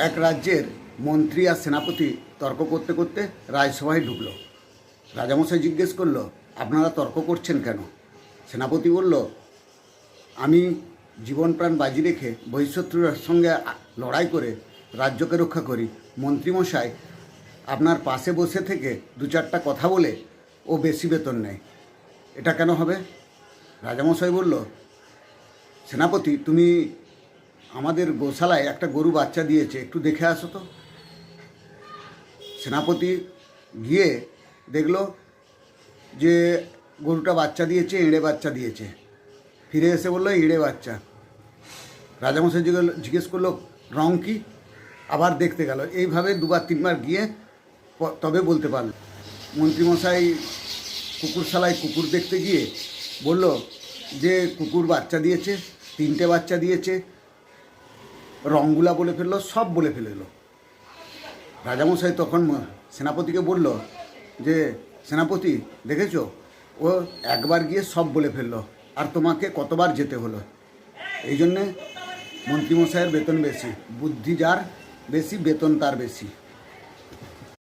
এক রাজ্যের মন্ত্রী আর সেনাপতি তর্ক করতে করতে রাজসভায় ঢুকলো। রাজামশাই জিজ্ঞেস করলো, আপনারা তর্ক করছেন কেন? সেনাপতি বলল, আমি জীবন প্রাণ বাজি রেখে বহিঃশত্রুর সঙ্গে লড়াই করে রাজ্যকে রক্ষা করি। মন্ত্রীমশাই আপনার পাশে বসে থেকে দু চারটা কথা বলে ও বেশি বেতন নেয়, এটা কেন হবে? রাজামশাই বলল, সেনাপতি তুমি আমাদের গোশালায় একটা গরু বাচ্চা দিয়েছে, একটু দেখে আসো তো। সেনাপতি গিয়ে দেখলো যে গরুটা বাচ্চা দিয়েছে, এঁড়ে বাচ্চা দিয়েছে। ফিরে এসে বললো, এঁড়ে বাচ্চা। রাজামশাই জিজ্ঞেস করলো, রং কি? আবার দেখতে গেল। এইভাবে দুবার তিনবার গিয়ে তবে বলতে পারল। মন্ত্রীমশাই কুকুরশালায় কুকুর দেখতে গিয়ে বলল যে কুকুর বাচ্চা দিয়েছে, 3টে বাচ্চা দিয়েছে। রঙগুলা বলে ফেললো, সব বলে ফেললো। রাজামশাই তখন সেনাপতিকে বলল যে, সেনাপতি দেখেছো, ও একবার গিয়ে সব বলে ফেললো, আর তোমাকে কতবার যেতে হলো। এই জন্যে মন্ত্রীমশাইয়ের বেতন বেশি। বুদ্ধি যার বেশি, বেতন তার বেশি।